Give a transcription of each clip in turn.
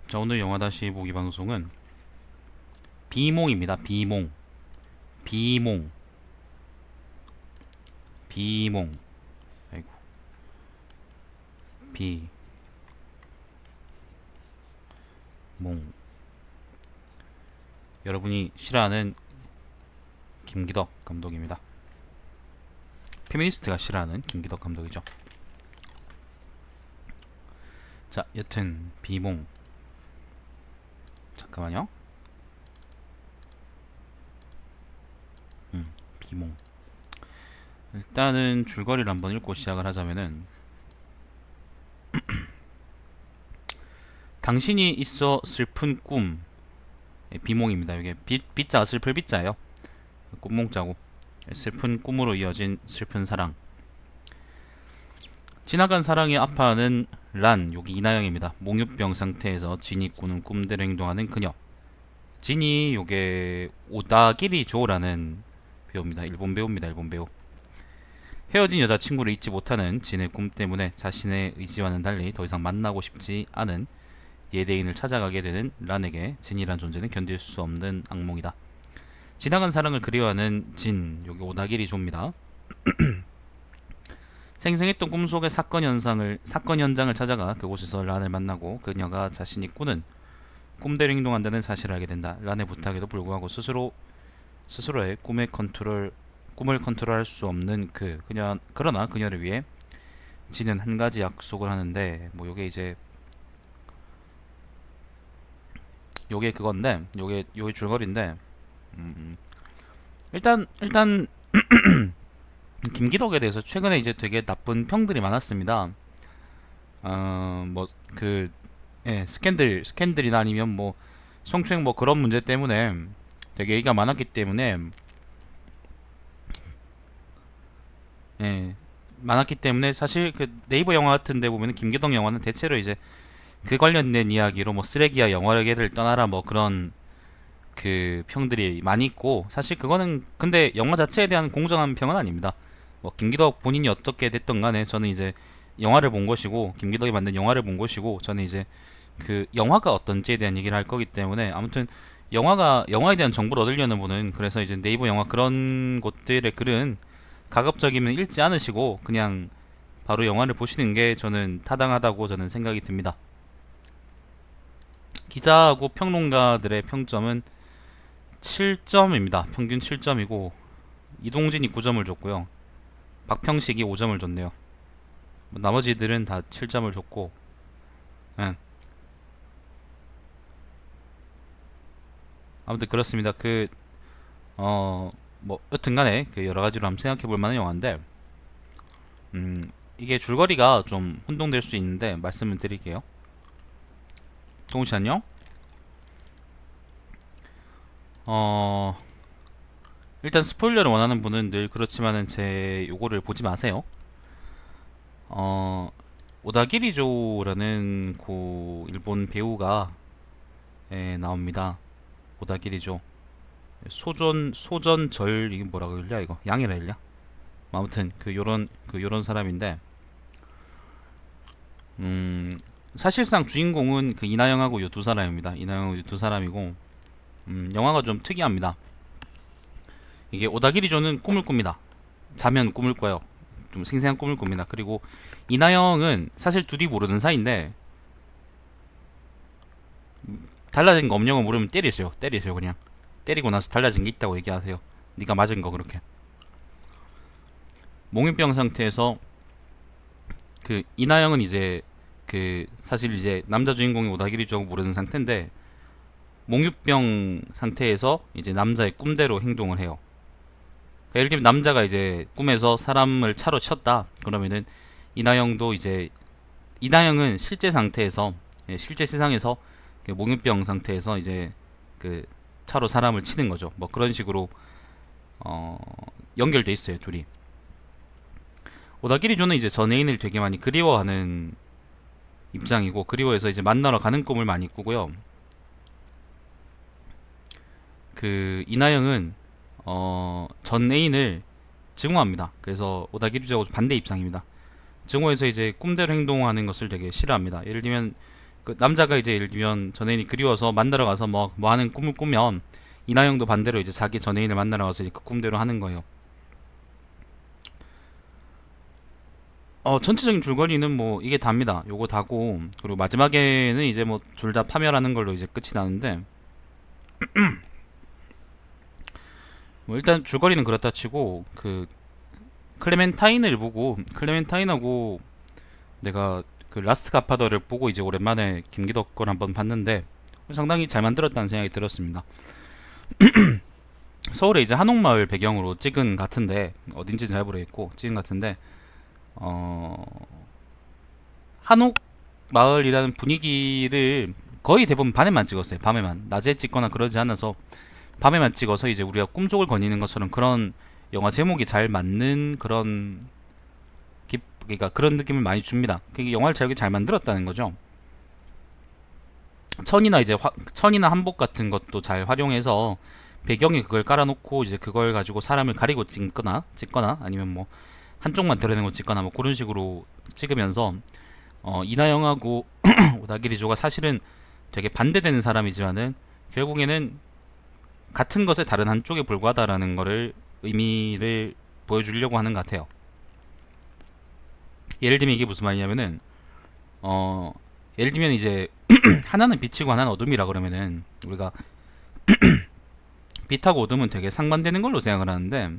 자, 오늘 영화 다시 보기 방송은 비몽입니다. 비몽. 비몽. 비몽. 아이고. 비몽. 여러분이 싫어하는 김기덕 감독입니다. 페미니스트가 싫어하는 김기덕 감독이죠. 자, 여튼 비몽. 잠깐만요. 비몽. 일단은 줄거리를 한번 읽고 시작을 하자면은, 당신이 있어 슬픈 꿈. 비몽입니다. 이게 빛자 슬플 빛자예요. 꿈몽자고 슬픈 꿈으로 이어진 슬픈 사랑. 지나간 사랑에 아파하는 란, 여기 이나영입니다. 몽유병 상태에서 진이 꾸는 꿈대로 행동하는 그녀. 진이 요게 오다기리 조라는 배우입니다. 일본 배우입니다. 일본 배우. 헤어진 여자친구를 잊지 못하는 진의 꿈 때문에 자신의 의지와는 달리 더 이상 만나고 싶지 않은 예대인을 찾아가게 되는 란에게 진이란 존재는 견딜 수 없는 악몽이다. 지나간 사랑을 그리워하는 진, 여기 오다기리 조입니다. 생생했던 꿈속의 사건 현장을 찾아가 그곳에서 란을 만나고 그녀가 자신이 꾸는 꿈대로 행동한다는 사실을 알게 된다. 란의 부탁에도 불구하고 스스로의 꿈을 컨트롤할 수 없는 그러나 그녀를 위해 진은 한 가지 약속을 하는데, 뭐 요게 이제 요게 그건데, 요게 줄거리인데, 일단 김기덕에 대해서 최근에 이제 되게 나쁜 평들이 많았습니다. 뭐 스캔들이나 아니면 뭐 성추행 뭐 그런 문제 때문에 되게 얘기가 많았기 때문에, 예, 많았기 때문에 사실 그 네이버 영화 같은 데 보면은 김기덕 영화는 대체로 이제 그 관련된 이야기로 뭐 쓰레기야 영화계를 떠나라 뭐 그런 그 평들이 많이 있고, 사실 그거는 근데 영화 자체에 대한 공정한 평은 아닙니다. 뭐 김기덕 본인이 어떻게 됐던 간에 저는 이제 영화를 본 것이고, 김기덕이 만든 영화를 본 것이고, 저는 이제 그 영화가 어떤지에 대한 얘기를 할 거기 때문에, 아무튼 영화에 대한 정보를 얻으려는 분은 그래서 이제 네이버 영화 그런 곳들의 글은 가급적이면 읽지 않으시고 그냥 바로 영화를 보시는 게 저는 타당하다고 저는 생각이 듭니다. 기자하고 평론가들의 평점은 7점입니다. 평균 7점이고 이동진이 9점을 줬고요. 박평식이 5점을 줬네요. 뭐 나머지들은 다 7점을 줬고, 예. 아무튼 그렇습니다. 뭐 여튼간에 그 여러 가지로 한번 생각해 볼 만한 영화인데, 이게 줄거리가 좀 혼동될 수 있는데 말씀을 드릴게요. 동시안요. 어 일단 스포일러를 원하는 분은 늘 그렇지만은 제 요거를 보지 마세요. 어 오다기리조라는 고 일본 배우가 나옵니다. 오다기리조. 소전절, 이게 뭐라고 읽냐 이거, 양이라 읽냐. 아무튼 요런 사람인데, 사실상 주인공은 그 이나영하고 요 두 사람입니다. 이나영하고 요 두 사람이고, 영화가 좀 특이합니다. 이게 오다기리조는 꿈을 꿉니다. 자면 꿈을 꿔요. 좀 생생한 꿈을 꿉니다. 그리고 이나영은 사실 둘이 모르는 사이인데, 달라진 거 없냐고 물으면 때리세요 그냥. 때리고 나서 달라진 게 있다고 얘기하세요. 네가 맞은 거 그렇게. 몽유병 상태에서 그 이나영은 이제 그 사실 이제 남자 주인공이 오다기리조고 모르는 상태인데, 몽유병 상태에서 이제 남자의 꿈대로 행동을 해요. 그러니까 예를 들면 남자가 이제 꿈에서 사람을 차로 쳤다 그러면은 이나영도 이제, 이나영은 실제 상태에서, 실제 세상에서 그 몽유병 상태에서 이제 그 차로 사람을 치는 거죠. 뭐 그런 식으로 어 연결돼 있어요, 둘이. 오다기리조는 이제 전 애인을 되게 많이 그리워하는 입장이고, 그리워해서 이제 만나러 가는 꿈을 많이 꾸고요. 그 이나영은 전 애인을 증오합니다. 그래서 오다기리조하고 반대 입장입니다. 증오해서 이제 꿈대로 행동하는 것을 되게 싫어합니다. 예를 들면 그 남자가 이제 예를 들면 전애인이 그리워서 만나러 가서 뭐 하는 꿈을 꾸면 이나영도 반대로 이제 자기 전애인을 만나러 가서 이제 그 꿈대로 하는 거예요. 전체적인 줄거리는 뭐 이게 답니다. 요거 다고, 그리고 마지막에는 이제 뭐 둘 다 파멸하는 걸로 이제 끝이 나는데, 뭐 일단 줄거리는 그렇다 치고, 그 클레멘타인을 보고, 클레멘타인하고 내가 그 라스트 갓파더를 보고 이제 오랜만에 김기덕 걸 한번 봤는데 상당히 잘 만들었다는 생각이 들었습니다. 서울에 이제 한옥마을 배경으로 찍은 같은데, 어딘지 잘 모르겠고 찍은 같은데, 어 한옥마을이라는 분위기를 거의 대부분 밤에만 찍었어요. 밤에만, 낮에 찍거나 그러지 않아서 밤에만 찍어서 이제 우리가 꿈속을 거니는 것처럼 그런 영화 제목이 잘 맞는 그런 그러니까 그런 느낌을 많이 줍니다. 그게 영화를 잘 만들었다는 거죠. 천이나 한복 같은 것도 잘 활용해서 배경에 그걸 깔아놓고 이제 그걸 가지고 사람을 가리고 찍거나 아니면 뭐 한쪽만 드러내고 찍거나 뭐 그런 식으로 찍으면서, 이나영하고 오다기리조가 사실은 되게 반대되는 사람이지만은 결국에는 같은 것의 다른 한쪽에 불과하다라는 거를 의미를 보여주려고 하는 것 같아요. 예를 들면 이게 무슨 말이냐면은, 예를 들면 이제 하나는 빛이고 하나는 어둠이라 그러면은 우리가 빛하고 어둠은 되게 상반되는 걸로 생각을 하는데,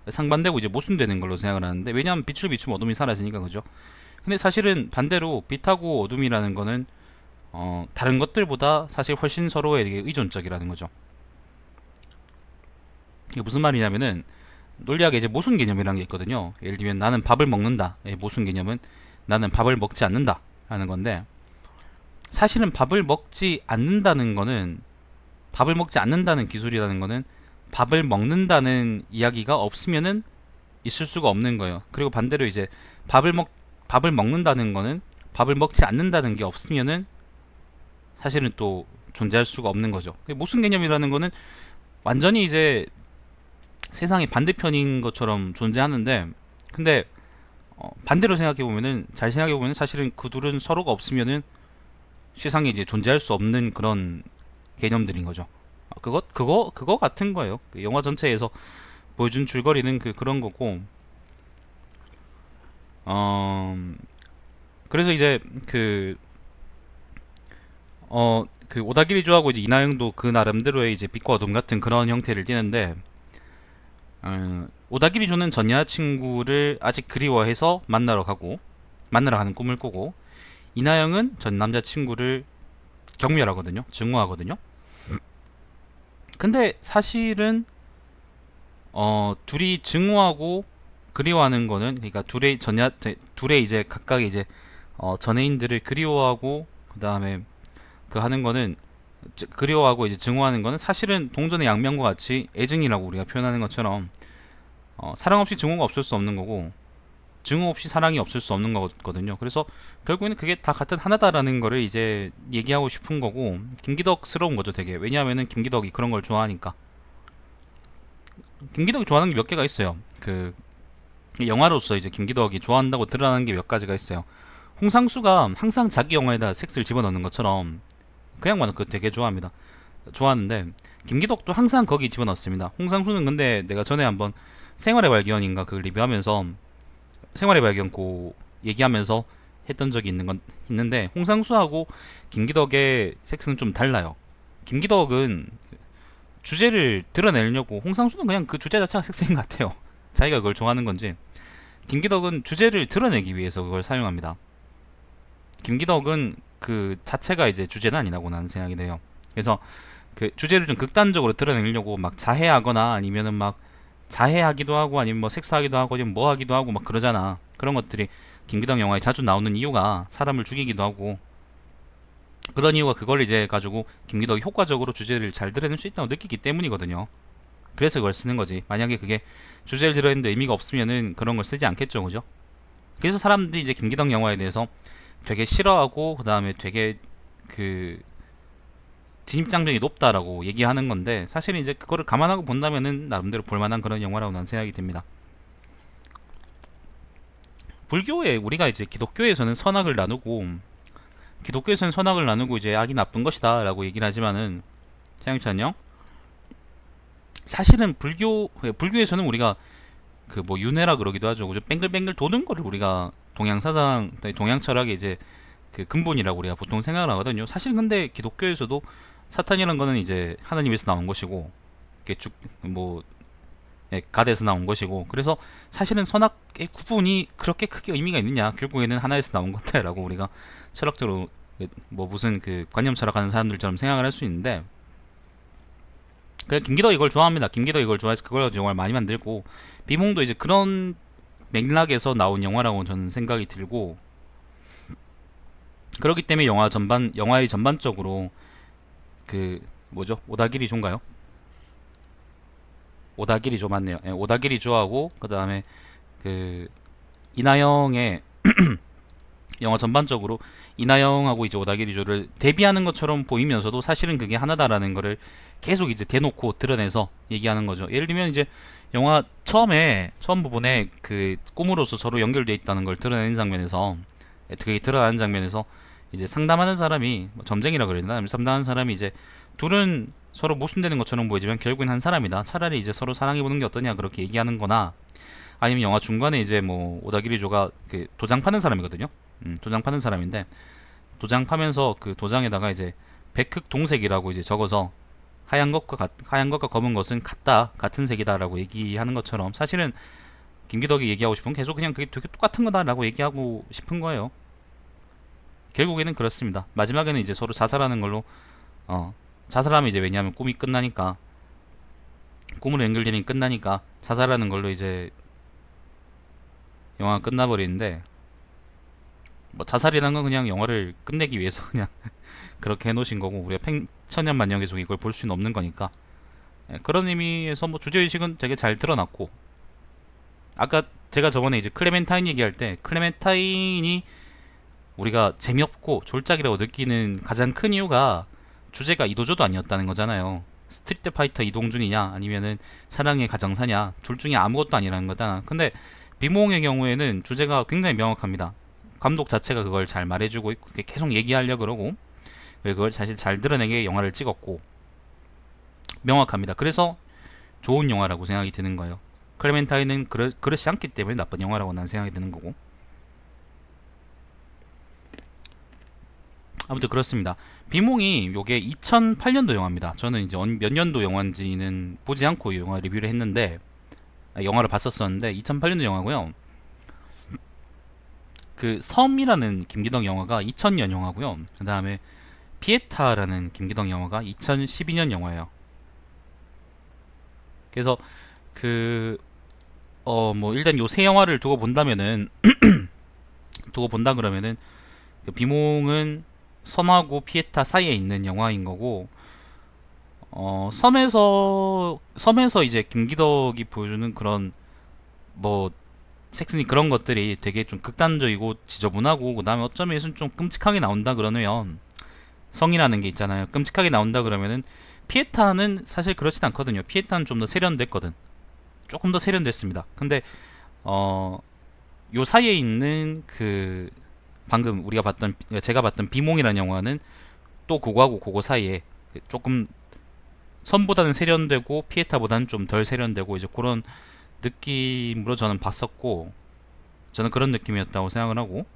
상반되고 이제 모순되는 걸로 생각을 하는데, 왜냐하면 빛을 비추면 어둠이 사라지니까, 그죠? 근데 사실은 반대로 빛하고 어둠이라는 거는 다른 것들보다 사실 훨씬 서로에게 의존적이라는 거죠. 이게 무슨 말이냐면은, 논리학에 이제 모순 개념이라는 게 있거든요. 예를 들면 나는 밥을 먹는다. 모순 개념은 나는 밥을 먹지 않는다 라는 건데, 사실은 밥을 먹지 않는다는 기술이라는 거는 밥을 먹는다는 이야기가 없으면은 있을 수가 없는 거예요. 그리고 반대로 이제 밥을 먹는다는 거는 밥을 먹지 않는다는 게 없으면은 사실은 또 존재할 수가 없는 거죠. 모순 개념이라는 거는 완전히 이제 세상의 반대편인 것처럼 존재하는데, 근데 반대로 잘 생각해 보면은 사실은 그 둘은 서로가 없으면은 세상에 이제 존재할 수 없는 그런 개념들인 거죠. 그거 같은 거예요. 그 영화 전체에서 보여준 줄거리는 그런 거고, 그래서 이제 그 오다기리조하고 이제 이나영도 그 나름대로의 이제 빛과 어둠 같은 그런 형태를 띠는데, 오다기리조는 전 여자친구를 아직 그리워해서 만나러 가는 꿈을 꾸고, 이나영은 전 남자친구를 경멸하거든요. 증오하거든요. 근데 사실은 둘이 증오하고 그리워하는 거는, 그러니까 둘의 이제 각각 이제 전애인들을 그리워하고 그다음에 그 하는 거는, 그리워하고 이제 증오하는 거는 사실은 동전의 양면과 같이 애증이라고 우리가 표현하는 것처럼 사랑 없이 증오가 없을 수 없는 거고, 증오 없이 사랑이 없을 수 없는 거거든요. 그래서 결국에는 그게 다 같은 하나다라는 거를 이제 얘기하고 싶은 거고, 김기덕스러운 거죠, 되게. 왜냐하면은 김기덕이 그런 걸 좋아하니까. 김기덕이 좋아하는 게 몇 개가 있어요. 그 영화로서 이제 김기덕이 좋아한다고 드러나는 게 몇 가지가 있어요. 홍상수가 항상 자기 영화에다 섹스를 집어넣는 것처럼 그 양반은 그거 되게 좋아하는데 김기덕도 항상 거기 집어넣습니다. 홍상수는 근데 내가 전에 한번 생활의 발견인가 그 리뷰하면서 생활의 발견 얘기하면서 했던 적이 있는데, 홍상수하고 김기덕의 섹스는 좀 달라요. 김기덕은 주제를 드러내려고, 홍상수는 그냥 그 주제 자체가 섹스인 것 같아요. 자기가 그걸 좋아하는 건지. 김기덕은 주제를 드러내기 위해서 그걸 사용합니다. 김기덕은 그 자체가 이제 주제는 아니라고 나는 생각이 돼요. 그래서 그 주제를 좀 극단적으로 드러내려고 막 자해하거나 아니면은 막 자해하기도 하고 아니면 뭐 섹스하기도 하고 아니면 뭐 하기도 하고 막 그러잖아. 그런 것들이 김기덕 영화에 자주 나오는 이유가 사람을 죽이기도 하고 그런 이유가, 그걸 이제 가지고 김기덕이 효과적으로 주제를 잘 드러낼 수 있다고 느끼기 때문이거든요. 그래서 그걸 쓰는 거지. 만약에 그게 주제를 드러내는데 의미가 없으면은 그런 걸 쓰지 않겠죠, 그죠? 그래서 사람들이 이제 김기덕 영화에 대해서 되게 싫어하고 그다음에 되게 그 진입장벽이 높다라고 얘기하는 건데, 사실은 이제 그거를 감안하고 본다면은 나름대로 볼만한 그런 영화라고 난 생각이 듭니다. 불교에, 우리가 이제 기독교에서는 선악을 나누고 기독교에서는 선악을 나누고 이제 악이 나쁜 것이다라고 얘기를 하지만은 태양찬요. 사실은 불교에서는 우리가 그 뭐 윤회라 그러기도 하죠. 그죠? 뱅글뱅글 도는 거를 우리가 동양 사상, 동양 철학의 이제 그 근본이라고 우리가 보통 생각을 하거든요. 사실 근데 기독교에서도 사탄이라는 거는 이제 하나님에서 나온 것이고, 이렇게 뭐 가데에서 나온 것이고, 그래서 사실은 선악의 구분이 그렇게 크게 의미가 있느냐? 결국에는 하나에서 나온 건데라고 우리가 철학적으로 뭐 무슨 그 관념 철학하는 사람들처럼 생각을 할 수 있는데, 그냥 김기덕 이걸 좋아합니다. 김기덕 이걸 좋아해서 그걸 가지고 영화를 많이 만들고, 비몽도 이제 그런 맥락에서 나온 영화라고 저는 생각이 들고, 그렇기 때문에 영화의 전반적으로 그 뭐죠? 오다기리조인가요? 오다기리조 맞네요. 예, 오다기리조하고 그 다음에 그 이나영의 영화 전반적으로 이나영하고 이제 오다기리조를 대비하는 것처럼 보이면서도 사실은 그게 하나다라는 거를 계속 이제 대놓고 드러내서 얘기하는 거죠. 예를 들면 이제 영화 처음 부분에 그 꿈으로서 서로 연결되어 있다는 걸 드러내는 장면에서, 그게 드러나는 장면에서 이제 상담하는 사람이 뭐 점쟁이라 그래야 되나? 상담하는 사람이 이제 둘은 서로 모순되는 것처럼 보이지만 결국엔 한 사람이다. 차라리 이제 서로 사랑해보는 게 어떠냐 그렇게 얘기하는 거나, 아니면 영화 중간에 이제 뭐 오다기리조가 그 도장 파는 사람이거든요. 도장 파는 사람인데 도장 파면서 그 도장에다가 이제 백흑동색이라고 이제 적어서 하얀 것과 검은 것은 같은 색이다라고 얘기하는 것처럼, 사실은 김기덕이 얘기하고 싶은 건 계속 그냥 그게 되게 똑같은 거다라고 얘기하고 싶은 거예요. 결국에는 그렇습니다. 마지막에는 이제 서로 자살하는 걸로, 자살하면 이제 왜냐하면 꿈이 끝나니까, 꿈으로 연결되니 끝나니까 자살하는 걸로 이제 영화가 끝나버리는데, 뭐 자살이라는 건 그냥 영화를 끝내기 위해서 그냥 그렇게 해놓으신 거고, 우리가 천년만년 계속 이걸 볼 수는 없는 거니까, 그런 의미에서 뭐 주제의식은 되게 잘 드러났고, 아까 제가 저번에 이제 클레멘타인 얘기할 때 클레멘타인이 우리가 재미없고 졸작이라고 느끼는 가장 큰 이유가 주제가 이도저도 아니었다는 거잖아요. 스트리트 파이터 이동준이냐 아니면은 사랑의 가정사냐, 둘 중에 아무것도 아니라는 거잖아. 근데 비몽의 경우에는 주제가 굉장히 명확합니다. 감독 자체가 그걸 잘 말해주고 있고 계속 얘기하려 그러고, 왜 그걸 사실 잘 드러내게 영화를 찍었고 명확합니다. 그래서 좋은 영화라고 생각이 드는 거예요. 클레멘타인은 그렇지 않기 때문에 나쁜 영화라고 난 생각이 드는 거고. 아무튼 그렇습니다. 비몽이 요게 2008년도 영화입니다. 저는 이제 몇 년도 영화인지는 보지 않고 이 영화 리뷰를 했는데, 영화를 봤었었는데 2008년도 영화고요. 그 섬이라는 김기덕 영화가 2000년 영화고요. 그 다음에 피에타라는 김기덕 영화가 2012년 영화예요. 그래서 그 뭐 일단 요 세 영화를 두고 본다 그러면은 그 비몽은 섬하고 피에타 사이에 있는 영화인 거고, 섬에서 이제 김기덕이 보여주는 그런 뭐 섹스니 그런 것들이 되게 좀 극단적이고 지저분하고, 그 다음에 어쩌면 좀 끔찍하게 나온다 그러면, 성이라는 게 있잖아요. 끔찍하게 나온다 그러면은 피에타는 사실 그렇진 않거든요. 피에타는 좀 더 세련됐거든. 조금 더 세련됐습니다. 근데 요 사이에 있는 그 방금 제가 봤던 비몽이라는 영화는 또 그거하고 그거 사이에 조금 선보다는 세련되고 피에타보다는 좀 덜 세련되고 이제 그런 느낌으로 저는 봤었고, 저는 그런 느낌이었다고 생각을 하고,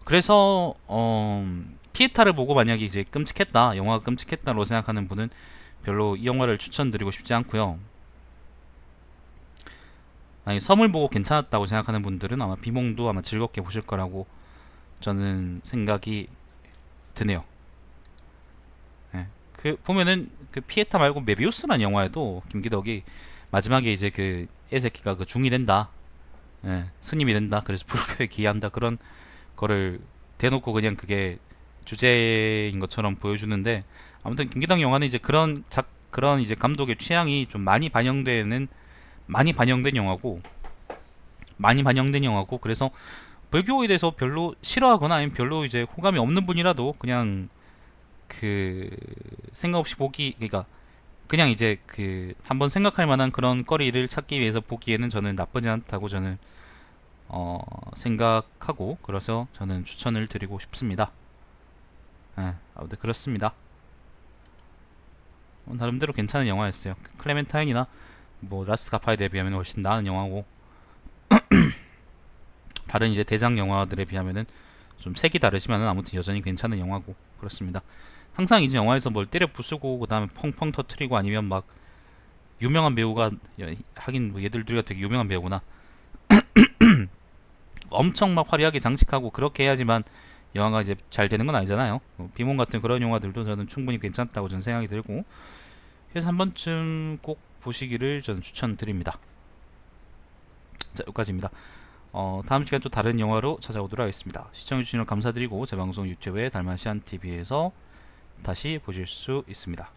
그래서 피에타를 보고 만약에 이제 끔찍했다, 영화가 끔찍했다고 생각하는 분은 별로 이 영화를 추천드리고 싶지 않고요. 아니, 섬을 보고 괜찮았다고 생각하는 분들은 아마 비몽도 아마 즐겁게 보실 거라고 저는 생각이 드네요. 예. 그 보면은 그 피에타 말고 메비우스라는 영화에도 김기덕이 마지막에 이제 그 애새끼가 그 중이 된다, 스님이 된다, 그래서 불교에 기여한다, 그런 거를 대놓고 그냥 그게 주제인 것처럼 보여주는데, 아무튼 김기덕 영화는 이제 그런 이제 감독의 취향이 좀 많이 반영된 영화고, 그래서 불교에 대해서 별로 싫어하거나 아니면 별로 이제 호감이 없는 분이라도 그냥 그 생각 없이 그러니까 그냥 이제 그 한번 생각할 만한 그런 거리를 찾기 위해서 보기에는 저는 나쁘지 않다고 저는 생각하고 그래서 저는 추천을 드리고 싶습니다. 예, 아무튼 그렇습니다. 나름대로 괜찮은 영화였어요. 클레멘타인이나 뭐 라스 가파에 비하면 훨씬 나은 영화고 다른 이제 대작 영화들에 비하면은 좀 색이 다르지만은 아무튼 여전히 괜찮은 영화고 그렇습니다. 항상 이제 영화에서 뭘 때려 부수고 그다음에 펑펑 터트리고 아니면 막 유명한 배우가 하긴 뭐 얘들 둘이가 되게 유명한 배우구나. 엄청 막 화려하게 장식하고 그렇게 해야지만 영화가 이제 잘 되는 건 아니잖아요. 비몬 같은 그런 영화들도 저는 충분히 괜찮다고 저는 생각이 들고 그래서 한 번쯤 꼭 보시기를 저는 추천드립니다. 자, 여기까지입니다. 다음 시간 또 다른 영화로 찾아오도록 하겠습니다. 시청해주시면 감사드리고 제 방송 유튜브에 달마시안TV에서 다시 보실 수 있습니다.